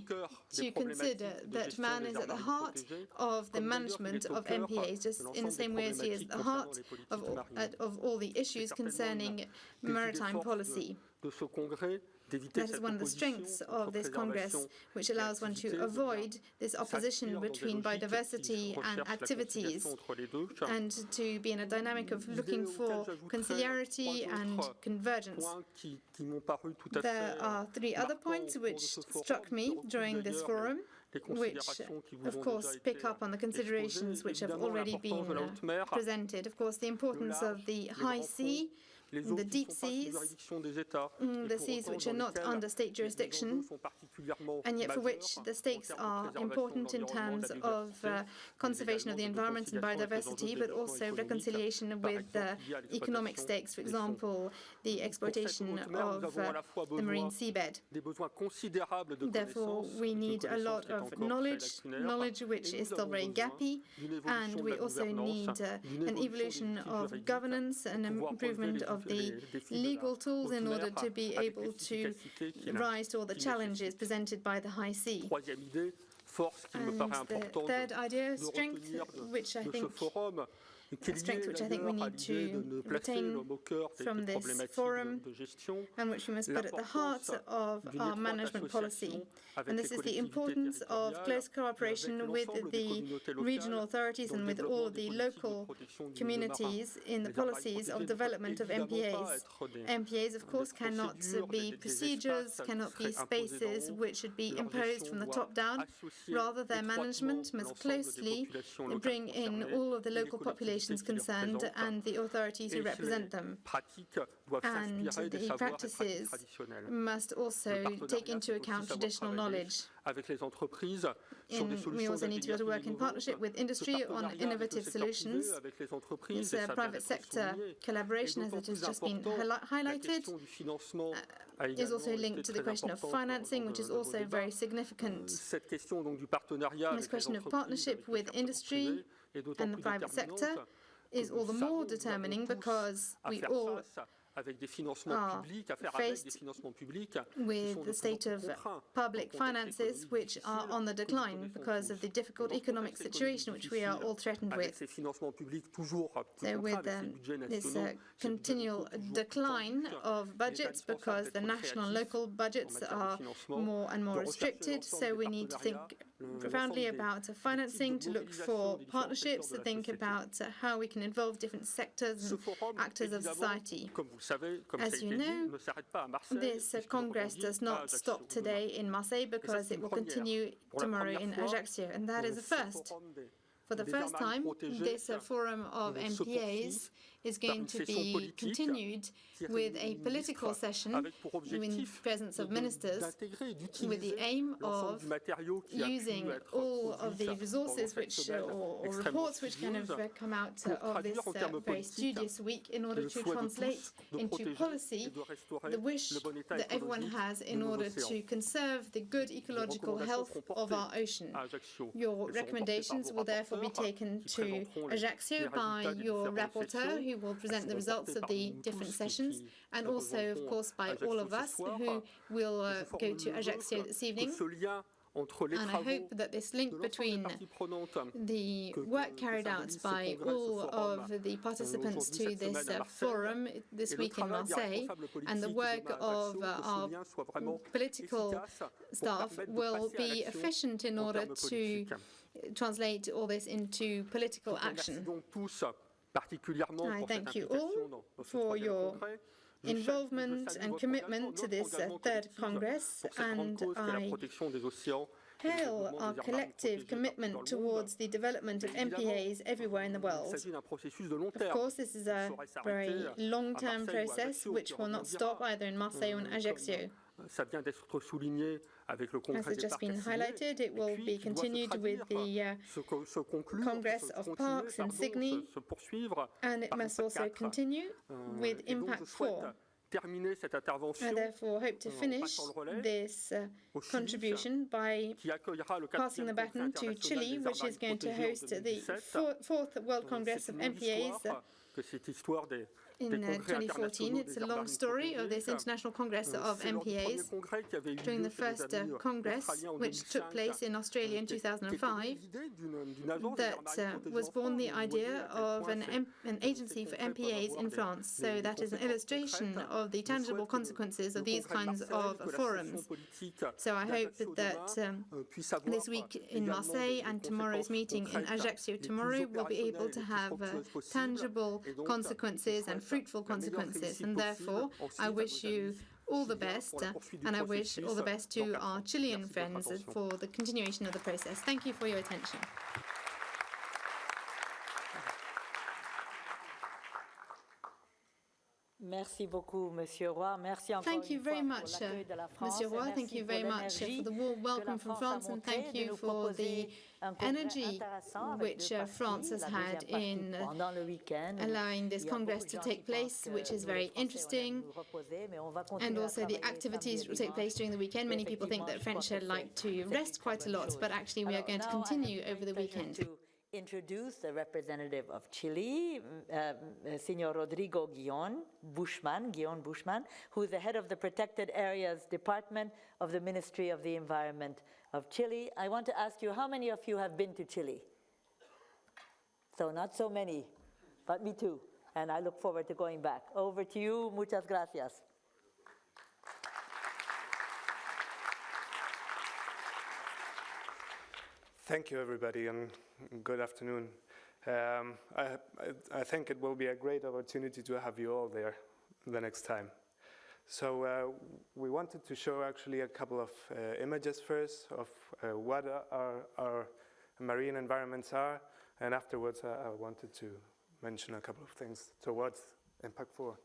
to consider that man is at the heart of the management of MPAs, just in the same way as he is at the heart of all the issues concerning maritime policy. That is one of the strengths of this Congress, which allows one to avoid this opposition between biodiversity and activities, and to be in a dynamic of looking for conciliarity and convergence. There are three other points which struck me during this forum, which, of course, pick up on the considerations which have already been presented. Of course, the importance of the high sea, the deep seas, the seas which are not under state jurisdiction, and yet for which the stakes are important in terms of conservation of the environment and biodiversity, but also reconciliation with economic stakes, for example, the exploitation of the marine seabed. Therefore, we need a lot of knowledge which is still very gappy, and we also need an evolution of governance and an improvement of the legal tools in order to be able to rise to all the challenges presented by the high sea. And the third idea, strength, which I think we need to retain from this forum and which we must put at the heart of our management policy. And this is the importance of close cooperation with the regional authorities and with all the local communities in the policies of development of MPAs. MPAs, of course, cannot be procedures, cannot be spaces which should be imposed from the top down. Rather, their management must closely bring in all of the local populations concerned and the authorities who represent them. And the practices must also take into account traditional knowledge. We also need to be able to work in partnership with industry on innovative solutions. It's a private sector collaboration, as it has just been highlighted, is also linked to the question of financing, which is also very significant. This question of partnership with industry and the private sector is all the more determining because we all are faced with the state of public finances which are on the decline because of the difficult economic situation which we are all threatened with. So with this continual decline of budgets because the national and local budgets are more and more restricted, so we need to think profoundly about financing, to look for partnerships, to think about how we can involve different sectors and actors of society. As you know, this Congress does not stop today in Marseille because it will continue tomorrow in Ajaccio, and that is a first. For the first time, this forum of MPAs is going to be continued with a political session in the presence of ministers with the aim of using all of the resources which, or reports which kind of come out of this very studious week in order to translate into policy the wish that everyone has in order to conserve the good ecological health of our ocean. Your recommendations will therefore be taken to Ajaccio by your rapporteur, who will present the results of the different sessions, and also, of course, by all of us who will go to Ajaccio this evening. And I hope that this link between the work carried out by all of the participants to this forum this week in Marseille and the work of our political staff will be efficient in order to translate all this into political action. I thank you all for your involvement and commitment to this third Congress, and I hail our collective commitment towards the development of MPAs everywhere in the world. Of course, this is a very long-term process which will not stop either in Marseille or in Ajaccio. As has just been highlighted, it will be continued with the Congress of Parks in Sydney, and it must also continue with IMPAC3. I therefore hope to finish this contribution by passing the baton to Chile, which is going to host the fourth World Congress of MPAs in 2014. It's a long story of this International Congress of MPAs. During the first Congress, which took place in Australia in 2005, that was born the idea of an agency for MPAs in France. So that is an illustration of the tangible consequences of these kinds of forums. So I hope that this week in Marseille and tomorrow's meeting in Ajaccio tomorrow will be able to have tangible consequences and fruitful consequences, and therefore I wish you all the best, and I wish all the best to our Chilean friends for the continuation of the process. Thank you for your attention. Merci beaucoup, Monsieur Roy. Merci encore Thank you une very fois much, pour l'accueil de la France. Monsieur Roy. Merci Thank you pour very much l'énergie for the warm welcome que from la France, France a and thank montrée de you nous for the proposer un congrès energy intéressant avec which deux France parties, has la had deuxième partie in pendant le week-end. allowing this Il y a Congress beaucoup de to gens take qui place, pensent que which is nous, very les Français, on aime interesting, nous reposer, mais on va continuer and à also the travailler activities samedi et which will take place during the weekend. Many people think that French like to rest quite a lot, but actually we are going to continue over the weekend. Introduce the representative of Chile, Senor Rodrigo Bushman, who is the head of the Protected Areas Department of the Ministry of the Environment of Chile. I want to ask you, how many of you have been to Chile? So not so many, but me too, and I look forward to going back. Over to you, muchas gracias. Thank you, everybody, and good afternoon. I think it will be a great opportunity to have you all there the next time. So we wanted to show actually a couple of images first of what our marine environments are, and afterwards I wanted to mention a couple of things towards IMPAC3.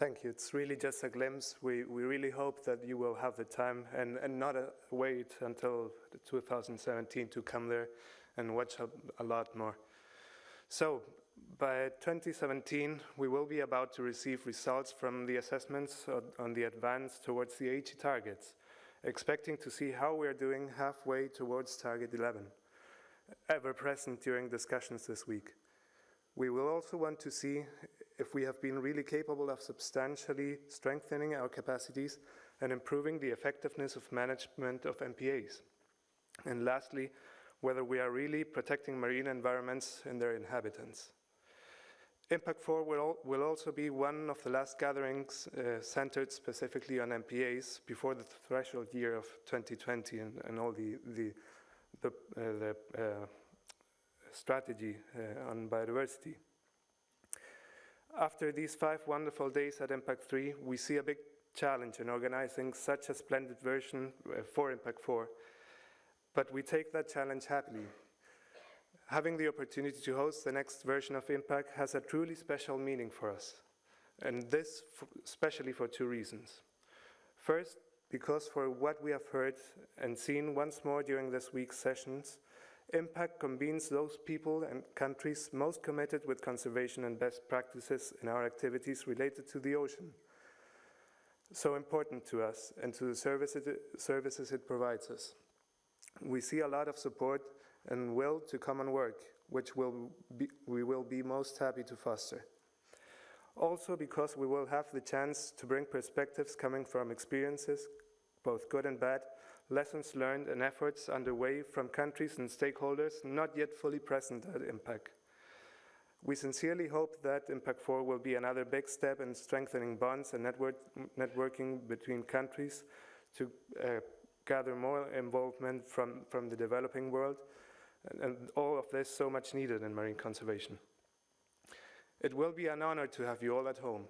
Thank you. It's really just a glimpse. We really hope that you will have the time and not wait until 2017 to come there and watch a lot more. So by 2017, we will be about to receive results from the assessments on the advance towards the 80 targets, expecting to see how we are doing halfway towards target 11, ever present during discussions this week. We will also want to see if we have been really capable of substantially strengthening our capacities and improving the effectiveness of management of MPAs. And lastly, whether we are really protecting marine environments and their inhabitants. IMPAC3 will also be one of the last gatherings centered specifically on MPAs before the threshold year of 2020 and all the strategy on biodiversity. After these 5 wonderful days at IMPAC3, we see a big challenge in organizing such a splendid version for IMPAC4, but we take that challenge happily. Having the opportunity to host the next version of IMPAC has a truly special meaning for us, and this especially for 2 reasons. First, because for what we have heard and seen once more during this week's sessions, IMPAC combines those people and countries most committed with conservation and best practices in our activities related to the ocean, so important to us and to the services it provides us. We see a lot of support and will to common work, which we will be most happy to foster. Also because we will have the chance to bring perspectives coming from experiences, both good and bad, lessons learned and efforts underway from countries and stakeholders not yet fully present at IMPAC. We sincerely hope that IMPAC4 will be another big step in strengthening bonds and networking between countries to gather more involvement from the developing world, and all of this so much needed in marine conservation. It will be an honor to have you all at home,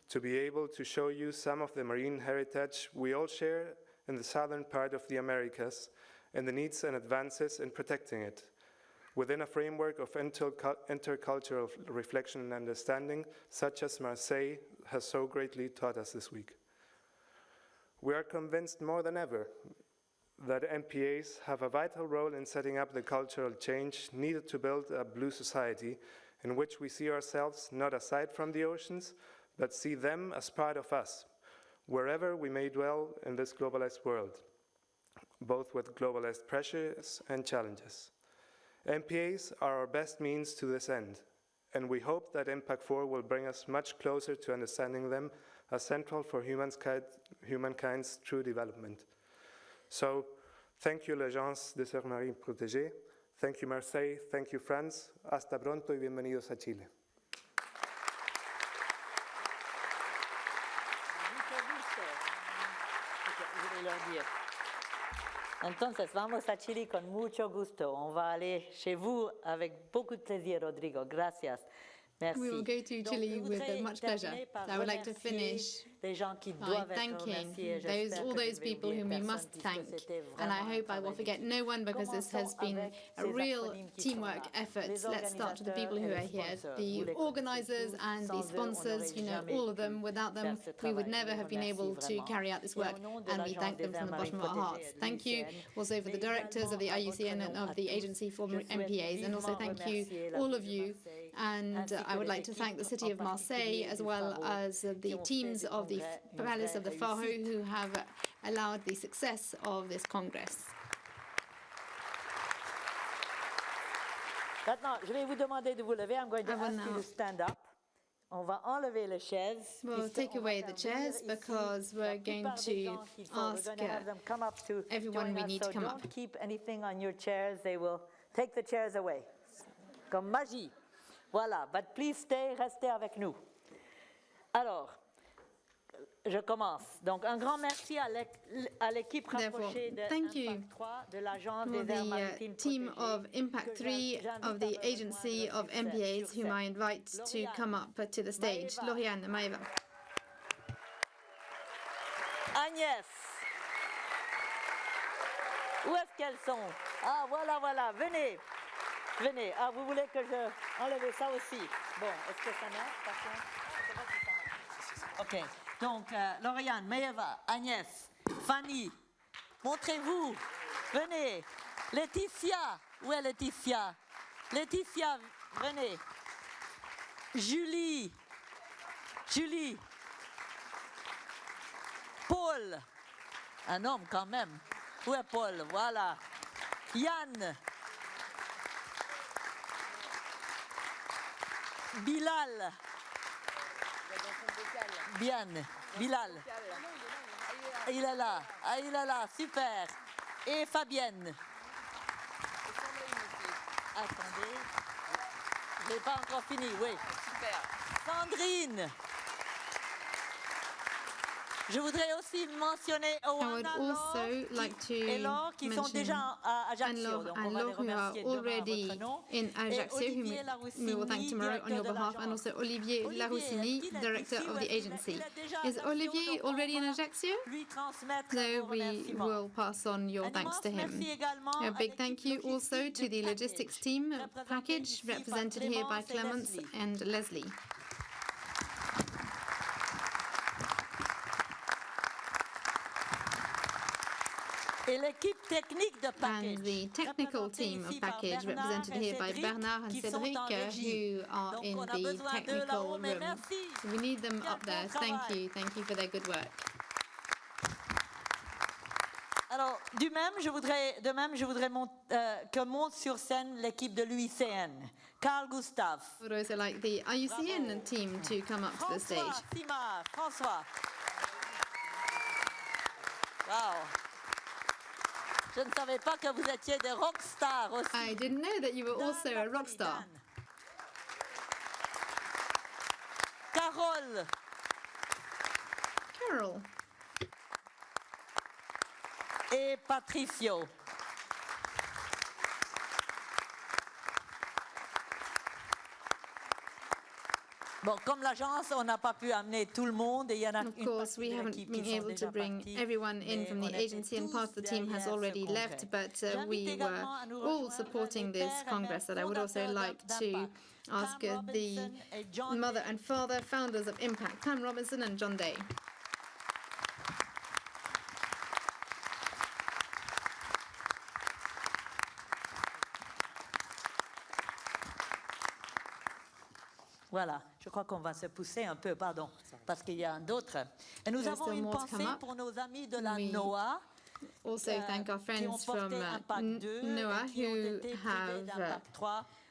to be able to show you some of the marine heritage we all share in the southern part of the Americas and the needs and advances in protecting it, within a framework of intercultural reflection and understanding, such as Marseille has so greatly taught us this week. We are convinced more than ever that MPAs have a vital role in setting up the cultural change needed to build a blue society in which we see ourselves not aside from the oceans, but see them as part of us, wherever we may dwell in this globalized world, both with globalized pressures and challenges. MPAs are our best means to this end, and we hope that IMPAC4 will bring us much closer to understanding them as central for humankind's true development. So, thank you l'Agence des Aires Marines Protégées, thank you Marseille, thank you France, hasta pronto y bienvenidos a Chile. Entonces, vamos a Chile con mucho gusto. On va aller chez vous avec beaucoup de plaisir, Rodrigo. Gracias. Merci. We will go to Chile with much pleasure. I would like to finish by thanking all those people whom we must thank. And I hope I will forget no one, because this has been a real teamwork effort. Let's start with the people who are here. The organizers and the sponsors, you know, all of them. Without them, we would never have been able to carry out this work, and we thank them from the bottom of our hearts. Thank you also for the directors of the IUCN and of the Agency for MPAs, and also thank you, all of you. And I would like to thank the city of Marseille, as well as the teams of the Palace of the Faro, who have allowed the success of this Congress. Maintenant, je vais vous demander de vous lever. I'm going to ask you to stand up. On va enlever les chaises. We'll take away the chairs because we're going to ask everyone we need to come up. Don't keep anything on your chairs. They will take the chairs away. Comme magie. Voilà, but please stay, restez avec nous. Alors, je commence. Donc, un grand merci à l'équipe rapprochée de IMPAC3, de l'Agence des Aires Maritimes team of IMPAC3 of the Agency of MPAs, whom I invite to come up to the stage. Lauriane, Maëva. Agnès. Où est-ce qu'elles sont? Ah, voilà, voilà, venez. Venez. Ah, vous voulez que je enlève ça aussi? Bon, est-ce que ça marche? Ok. OK. Donc, Lauriane, Maëva, Agnès, Fanny, montrez-vous. Venez. Laetitia. Où est Laetitia? Laetitia, venez. Julie. Julie. Paul. Un homme quand même. Où est Paul? Voilà. Yann. Bilal. Bien. Bilal. Il est là. Ah, il est là. Super. Et Fabienne. Attendez. Je n'ai pas encore fini. Oui. Super. Sandrine. Je voudrais aussi mentionner Owen et Laure qui sont déjà à Ajaccio. Donc on va les remercier demain à votre nom. In Ajaccio, whom we will thank tomorrow on your behalf, and also Olivier Laroussini, director of the agency. Is Olivier already in Ajaccio? No, we will pass on your thanks to him. A big thank you also to the logistics team package, represented here by Clemence and Leslie. And the technical team of package, represented here by Bernard and Cédric, who are in the technical room. So we need them up there. Thank you for their good work. Alors, de même, je voudrais que monte sur scène l'équipe de l'UICN. Carl Gustave. I would also like the IUCN team to come up to the stage. François. Wow. Je ne savais pas que vous étiez des rockstars aussi. I didn't know that you were also a rock star. Carole. Carol. Et Patricio. Bon, comme l'agence, on n'a pas pu amener tout le monde et il y en a Of course, we haven't been able to bring everyone in from the agency, and part of the team has already left, but we were all supporting this Congress. And I would also like to ask the mother and father, founders of IMPACT, Pam Robinson and John Day. Voilà, je crois qu'on va se pousser un peu, pardon, parce qu'il y a d'autres. Et nous avons une pensée pour nos amis de la NOAA. Also thank our friends from NOAA who have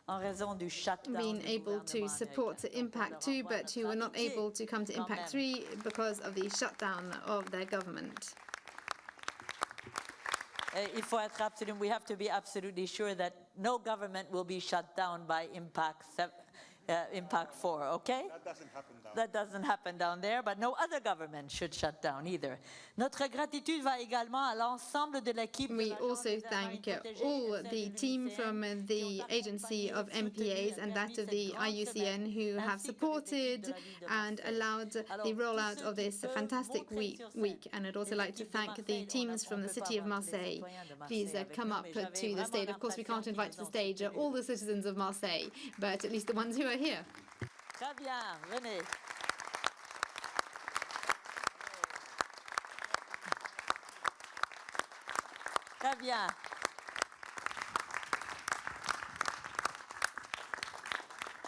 en raison du shutdown been able to support IMPACT2, but who were not able to come to IMPACT3 because of the shutdown of their government. Il faut être we have to be absolutely sure that no government will be shut down by IMPACT4, okay? That doesn't happen down there, but no other government should shut down either. Notre gratitude va également à l'ensemble de l'équipe. We also thank all the team from the agency of MPAs and that of the IUCN who have supported and allowed the rollout of this fantastic week. And I'd also like to thank the teams from the city of Marseille. Please come up to the stage. Of course, we can't invite to the stage all the citizens of Marseille, but at least the ones who are here. Très bien, venez. Très bien.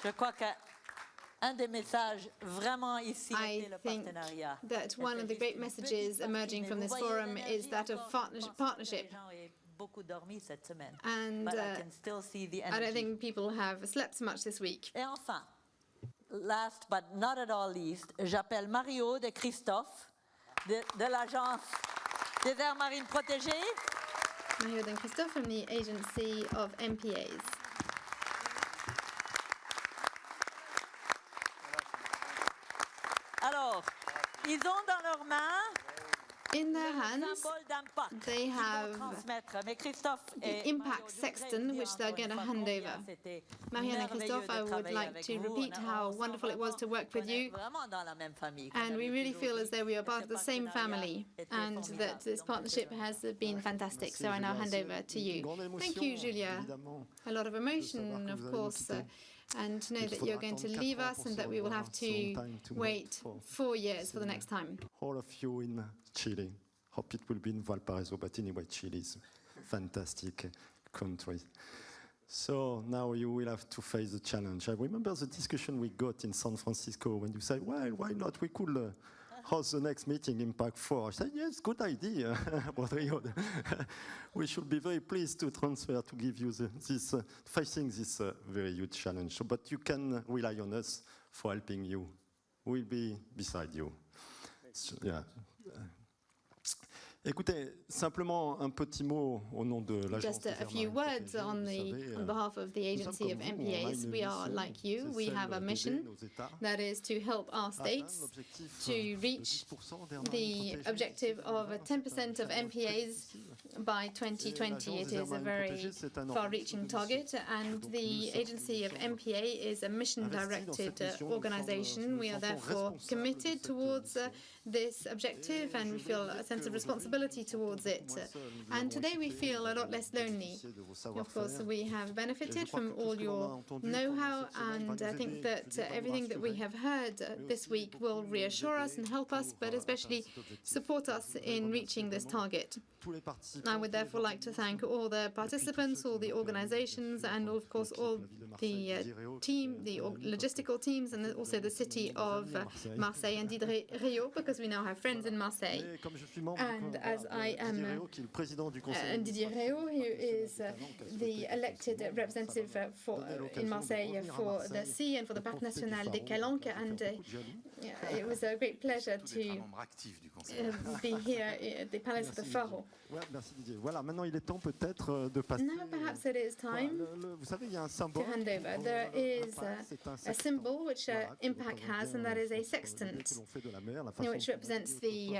Je crois qu'un des messages vraiment ici est le partenariat. That one of the great messages emerging from this forum is that of partnership. And I don't think people have slept so much this week. Et enfin, last but not at all least, j'appelle Mario de Christophe de l'agence des aires marines protégées. Mario de Christophe from the agency of MPAs. Alors, ils ont dans leurs mains in their hands, they have the impact sextant, which they're going to hand over. Marianne and Christophe, I would like to repeat how wonderful it was to work with you. And we really feel as though we are part of the same family and that this partnership has been fantastic. So I now hand over to you. Thank you, Julia. A lot of emotion, of course, and to know that you're going to leave us and that we will have to wait 4 years for the next time. All of you in Chile. Hope it will be in Valparaiso, but anyway, Chile is a fantastic country. So now you will have to face the challenge. I remember the discussion we got in San Francisco when you said, well, why not? We could host the next meeting, IMPAC3. I said, yes, good idea, Rodrigo. We should be very pleased to transfer, to give you facing this very huge challenge. So, but you can rely on us for helping you. We'll be beside you. So, yeah. Écoutez, simplement un petit mot au nom de l'agence. Just a few words on behalf of the agency of MPAs. We are like you. We have a mission that is to help our states to reach the objective of 10% of MPAs by 2020. It is a very far-reaching target, and the agency of MPA is a mission-directed organization. We are therefore committed towards this objective, and we feel a sense of responsibility towards it. And today we feel a lot less lonely. Of course, we have benefited from all your know-how, and I think that everything that we have heard this week will reassure us and help us, but especially support us in reaching this target. I would therefore like to thank all the participants, all the organizations, and of course all the logistical teams, and also the city of Marseille and Diderot, because we now have friends in Marseille. And as I am Didier Réau, who is the elected representative in Marseille for the sea and for the Parc National des Calanques, and it was a great pleasure to be here at the Palace of the Faro. Now perhaps it is time to hand over. There is a symbol which IMPAC has, and that is a sextant, which represents the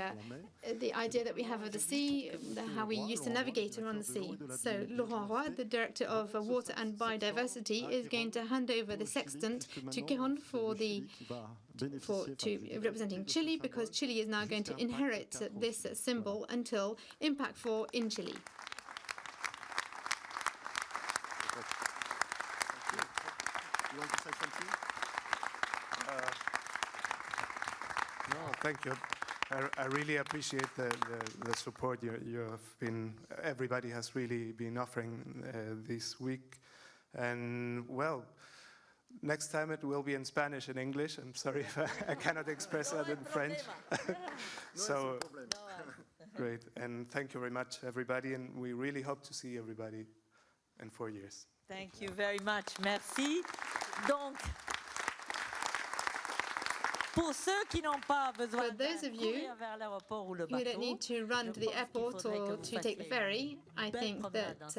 idea that we have of the sea, how we used to navigate around the sea. So Laurent Roy, the Director of Water and Biodiversity, is going to hand over the sextant to Kéron representing Chile, because Chile is now going to inherit this symbol until IMPAC3 in Chile. You want to say something? No, thank you. I really appreciate the support you have been. Everybody has really been offering this week, and well, next time it will be in Spanish and English. I'm sorry if I cannot express that in French. So great, and thank you very much, everybody, and we really hope to see everybody in 4 years. Thank you very much. Merci. Donc, pour ceux qui n'ont pas besoin de courir vers l'aéroport ou le bateau, you don't need to run to the airport or to take the ferry. I think that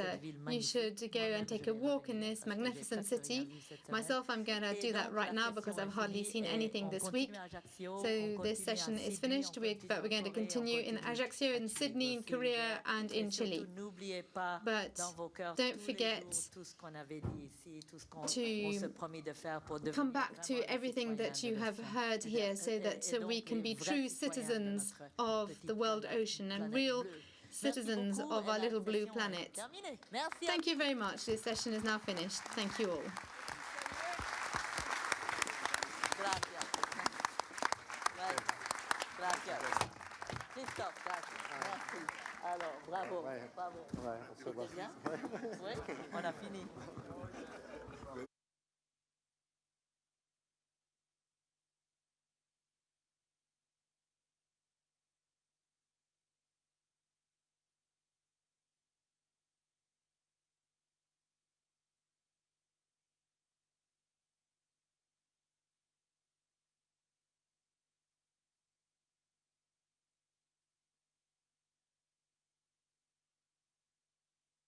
you should go and take a walk in this magnificent city. Myself, I'm going to do that right now because I've hardly seen anything this week. So this session is finished, but we're going to continue in Ajaccio, in Sydney, in Korea, and in Chile. But don't forget to come back to everything that you have heard here, so that we can be true citizens of the world ocean and real citizens of our little blue planet. Thank you very much. This session is now finished. Thank you all. Christophe, alors, bravo, bravo. C'était bien? Oui, on a fini.